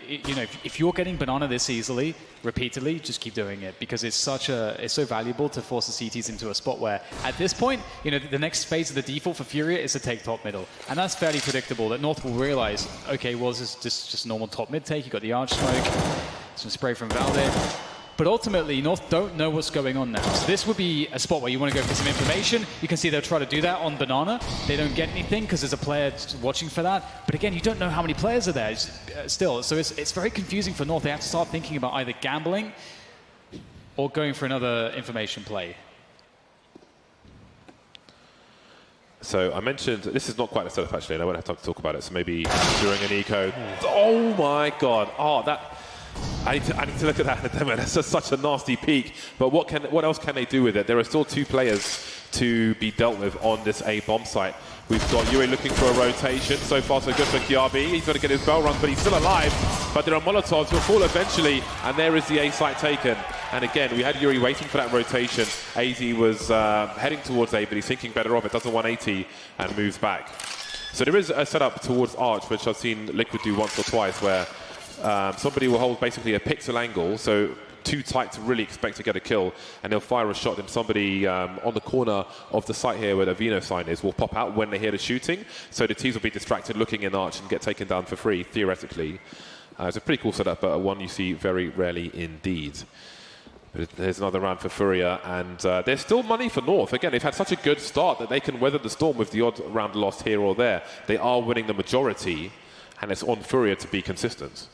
if you're getting Banana this easily, repeatedly, just keep doing it, because it's so valuable to force the CTs into a spot where, at this point, the next phase of the default for FURIA is to take top middle. And that's fairly predictable, that North will realize, okay, well, this is just normal top mid take. You got the arch smoke, some spray from Valde. But ultimately, North don't know what's going on now. So this would be a spot where you want to go for some information. You can see they'll try to do that on Banana. They don't get anything because there's a player watching for that. But again, you don't know how many players are there still. So it's very confusing for North. They have to start thinking about either gambling or going for another information play. So I mentioned, this is not quite a setup actually, and I won't have time to talk about it. So maybe during an eco. Oh my God. Oh, that... I need to look at that in a demo. That's just such a nasty peak. But what else can they do with it? There are still 2 players to be dealt with on this A bomb site. We've got Yuri looking for a rotation. So far, so good for Kiabi. He's going to get his bell run, but he's still alive. But there are Molotovs who'll fall eventually, and there is the A site taken. And again, we had Yuri waiting for that rotation. AZ was heading towards A, but he's thinking better of it. Does a 180 and moves back. So there is a setup towards Arch, which I've seen Liquid do once or twice, where somebody will hold basically a pixel angle, so too tight to really expect to get a kill, and they'll fire a shot, and somebody on the corner of the site here where the Vino sign is will pop out when they hear the shooting, so the T's will be distracted looking in Arch and get taken down for free, theoretically. It's a pretty cool setup, but one you see very rarely indeed. But there's another round for FURIA, and there's still money for North. Again, they've had such a good start that they can weather the storm with the odd round lost here or there. They are winning the majority, and it's on FURIA to be consistent.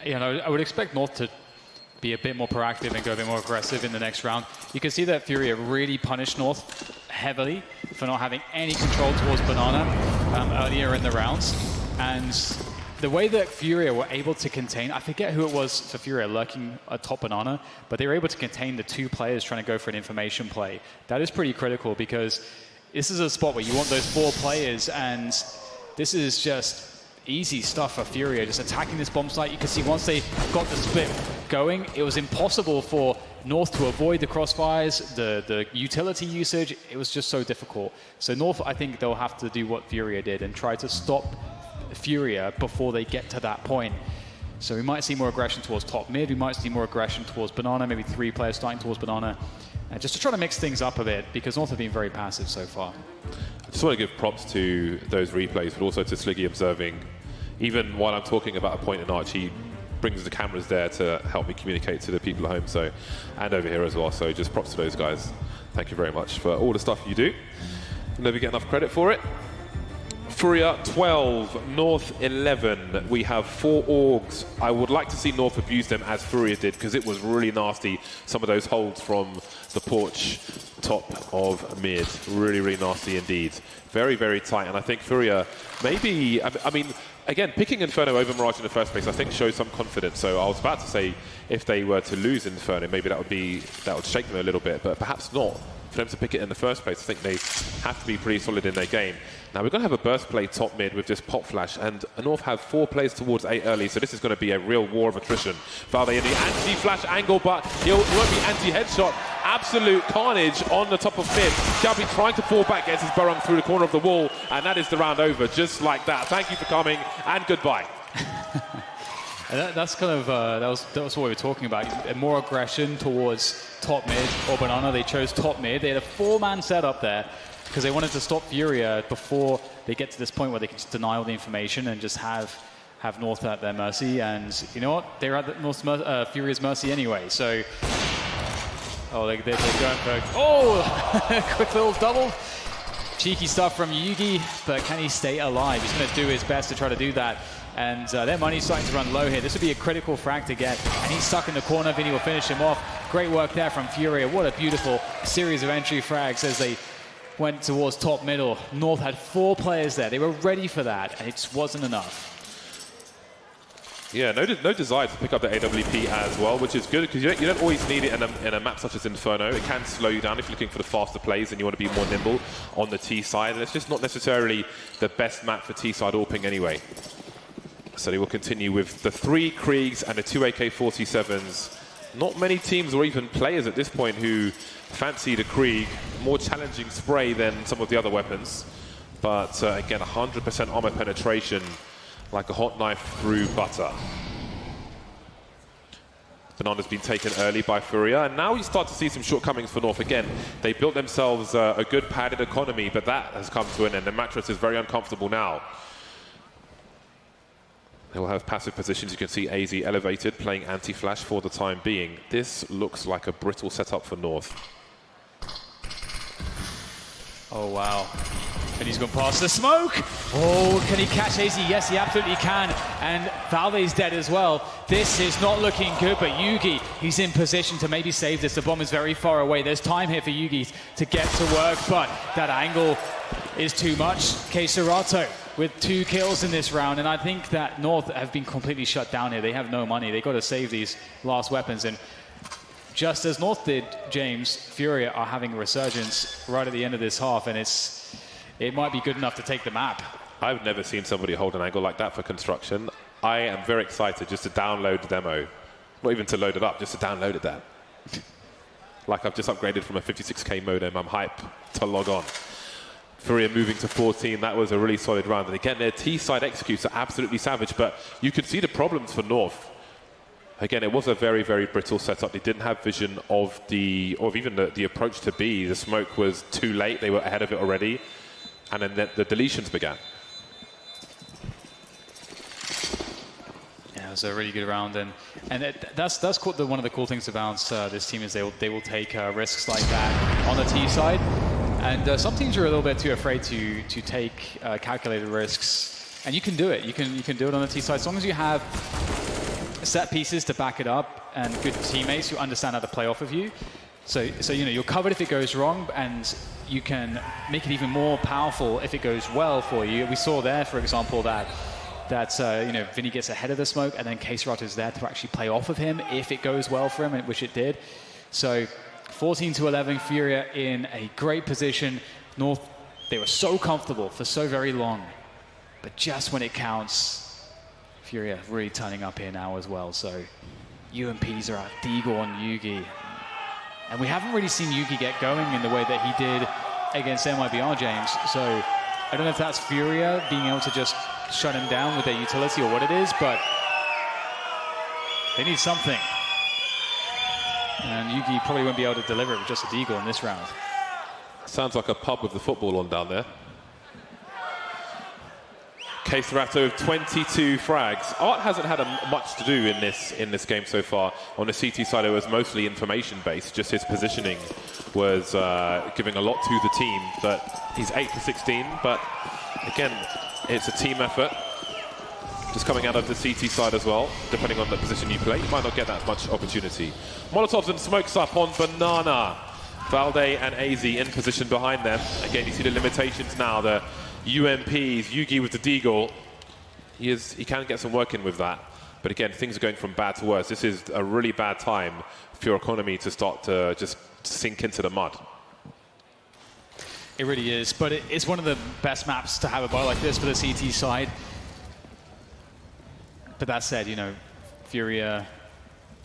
I would expect North to be a bit more proactive and go a bit more aggressive in the next round. You can see that FURIA really punished North heavily for not having any control towards Banana earlier in the rounds. And the way that FURIA were able to contain, I forget who it was for FURIA lurking atop Banana, but they were able to contain the 2 players trying to go for an information play. That is pretty critical, because this is a spot where you want those 4 players, and this is just easy stuff for FURIA, just attacking this bomb site. You can see once they got the split going, it was impossible for North to avoid the crossfires, the utility usage. It was just so difficult. So North, I think they'll have to do what FURIA did and try to stop FURIA before they get to that point. So we might see more aggression towards top mid, we might see more aggression towards Banana, maybe 3 players starting towards Banana, just to try to mix things up a bit, because North have been very passive so far. I just want to give props to those replays, but also to Sliggy observing. Even while I'm talking about a point in Arch, he brings the cameras there to help me communicate to the people at home, so, and over here as well. So just props to those guys. Thank you very much for all the stuff you do. Never get enough credit for it. FURIA 12, North 11. We have 4 orgs. I would like to see North abuse them as FURIA did, because it was really nasty. Some of those holds from the porch top of mid. Really, really nasty indeed. Very, very tight. And I think FURIA maybe, I mean, again, picking Inferno over Mirage in the first place, I think shows some confidence. So I was about to say, if they were to lose Inferno, maybe that would shake them a little bit, but perhaps not. For them to pick it in the first place, I think they have to be pretty solid in their game. Now we're going to have a burst play top mid with just pop flash, and North have 4 players towards A early, so this is going to be a real war of attrition. Valde in the anti-flash angle, but he won't be anti-headshot absolute carnage on the top of mid. Xiaobi trying to fall back, gets his Barung through the corner of the wall, and that is the round over, just like that. Thank you for coming, and goodbye. That's kind of that was what we were talking about. More aggression towards top mid or Banana. They chose top mid. They had a 4-man setup there because they wanted to stop Furia before they get to this point where they can just deny all the information and just have North at their mercy. And you know what? They're at Furia's mercy anyway. So they're going for quick little double. Cheeky stuff from Yugi, but can he stay alive? He's going to do his best to try to do that. And their money's starting to run low here. This would be a critical frag to get. And he's stuck in the corner. Vinny will finish him off. Great work there from Furia. What a beautiful series of entry frags as they went towards top middle. North had 4 players there. They were ready for that, and it just wasn't enough. Yeah, no desire to pick up the AWP as well, which is good because you don't always need it in a map such as Inferno. It can slow you down if you're looking for the faster plays and you want to be more nimble on the T side. And it's just not necessarily the best map for T side AWPing anyway. So they will continue with the 3 Kriegs and the 2 AK-47s. Not many teams or even players at this point who fancy the Krieg. More challenging spray than some of the other weapons. But again, 100% armor penetration, like a hot knife through butter. Banana's been taken early by FURIA, and now we start to see some shortcomings for North. Again, they built themselves a good padded economy, but that has come to an end. The mattress is very uncomfortable now. They will have passive positions. You can see AZ elevated, playing anti-flash for the time being. This looks like a brittle setup for North. Oh, wow. And he's gone past the smoke. Oh, can he catch AZ? Yes, he absolutely can. And Valde's dead as well. This is not looking good, but Yugi, he's in position to maybe save this. The bomb is very far away. There's time here for Yugi to get to work, but that angle is too much. Keiserato with 2 kills in this round, and I think that North have been completely shut down here. They have no money. They've got to save these last weapons, and just as North did, James, Furia are having a resurgence right at the end of this half, and it might be good enough to take the map. I've never seen somebody hold an angle like that for construction. I am very excited just to download the demo. Not even to load it up, just to download it there. Like I've just upgraded from a 56K modem. I'm hyped to log on. Furia moving to 14, that was a really solid round. And again, their T-side executes are absolutely savage, but you could see the problems for North. Again, it was a very, very brittle setup. They didn't have vision of even the approach to B. The smoke was too late. They were ahead of it already. And then the deletions began. Yeah, it was a really good round. And that's one of the cool things about this team is they will take risks like that on the T side. And some teams are a little bit too afraid to take calculated risks. And you can do it. You can do it on the T side as long as you have set pieces to back it up and good teammates who understand how to play off of you. So you know, you're covered if it goes wrong, and you can make it even more powerful if it goes well for you. We saw there, for example, that you know, Vinny gets ahead of the smoke, and then Keiserato is there to actually play off of him if it goes well for him, which it did. So 14-11, Furia in a great position. North, they were so comfortable for so very long, but just when it counts, Furia really turning up here now as well. So UMPs are at Deagle on Yugi. And we haven't really seen Yugi get going in the way that he did against MIBR, James. So I don't know if that's Furia being able to just shut him down with their utility or what it is, but they need something. And Yugi probably won't be able to deliver it with just a Deagle in this round. Sounds like a pub with the football on down there. Keiserato with 22 frags. Art hasn't had much to do in this game so far. On the CT side, it was mostly information-based. Just his positioning was giving a lot to the team. But he's 8 for 16. But again, it's a team effort. Just coming out of the CT side as well. Depending on the position you play, you might not get that much opportunity. Molotovs and smokes up on Banana. Valde and AZ in position behind them. Again, you see the limitations now. The UMPs, Yugi with the Deagle, he can get some work in with that. But again, things are going from bad to worse. This is a really bad time for your economy to start to just sink into the mud. It really is, but it's one of the best maps to have a buy like this for the CT side. But that said, you know, Furia,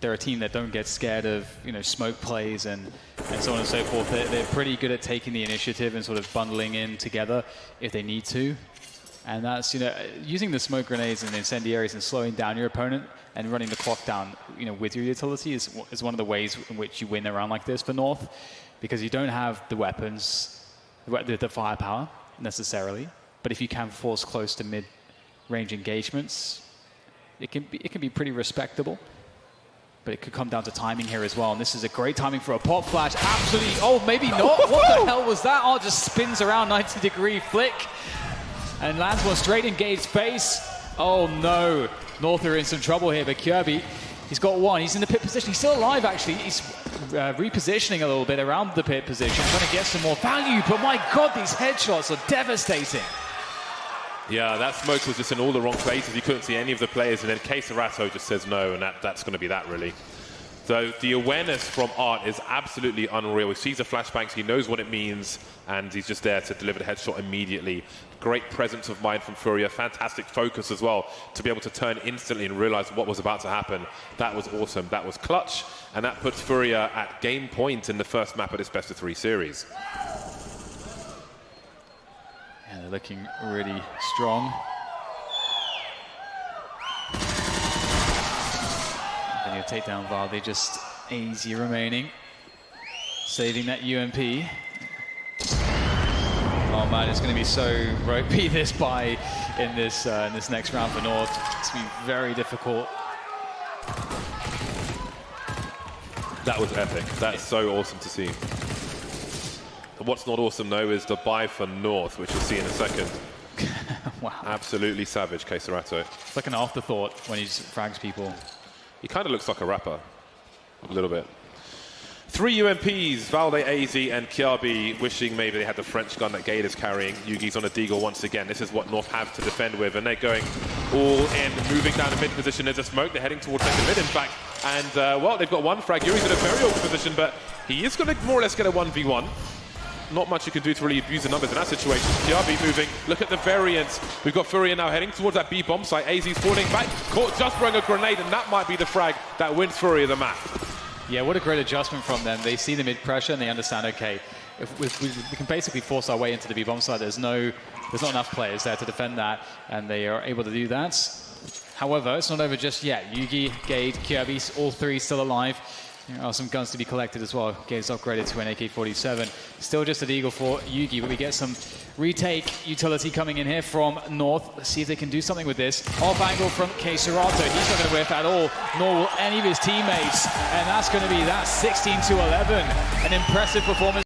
they're a team that don't get scared of, you know, smoke plays and and so on and so forth. They're pretty good at taking the initiative and sort of bundling in together if they need to. And that's, using the smoke grenades and incendiaries and slowing down your opponent and running the clock down, with your utility is one of the ways in which you win a round like this for North, because you don't have the weapons, the firepower necessarily. But if you can force close to mid-range engagements, it can be pretty respectable. But it could come down to timing here as well. And this is a great timing for a pop flash. Absolutely. Oh, maybe not. What the hell was that? Oh, it just spins around 90-degree flick. And lands one straight engaged face. Oh no, North are in some trouble here, but Kirby, he's got one. He's in the pit position. He's still alive, actually. He's repositioning a little bit around the pit position, trying to get some more value. But my God, these headshots are devastating. Yeah, that smoke was just in all the wrong places. You couldn't see any of the players, and then Queserato just says no, and that's going to be that, really. So the awareness from Art is absolutely unreal. He sees the flashbangs, he knows what it means, and he's just there to deliver the headshot immediately. Great presence of mind from FURIA, fantastic focus as well, to be able to turn instantly and realize what was about to happen. That was awesome, that was clutch, and that puts FURIA at game point in the first map of this best-of-3 series. Yeah, they're looking really strong. Then you take down Valde, just AZ remaining. Saving that UMP. Oh man, it's going to be so ropey this buy in this next round for North. It's going to be very difficult. That was epic. That's so awesome to see. What's not awesome, though, is the buy for North, which we'll see in a second. Wow. Absolutely savage, Queserato. It's like an afterthought when he just frags people. He kind of looks like a rapper. A little bit. 3 UMPs, Valde, AZ, and Kiabi wishing maybe they had the French gun that Gade is carrying. Yugi's on a deagle once again. This is what North have to defend with, and they're going all in, moving down the mid position. There's a smoke. They're heading towards the mid, in fact. And, well, they've got one frag. Yuri's in a very awkward position, but he is going to more or less get a 1v1. Not much you can do to really abuse the numbers in that situation. Kiabi moving. Look at the variance. We've got FURIA now heading towards that B bomb site. AZ's falling back. Caught just throwing a grenade, and that might be the frag that wins FURIA the map. Yeah, what a great adjustment from them. They see the mid pressure and they understand, okay, if we can basically force our way into the B bomb site. There's not enough players there to defend that, and they are able to do that. However, it's not over just yet. Yugi, Gade, Kiabi, all three still alive. There are some guns to be collected as well. Gade's upgraded to an AK-47. Still just a deagle for Yugi, but we get some retake utility coming in here from North. Let's see if they can do something with this. Off angle from Queserato. He's not going to whiff at all, nor will any of his teammates. And that's going to be that 16-11. An impressive performance.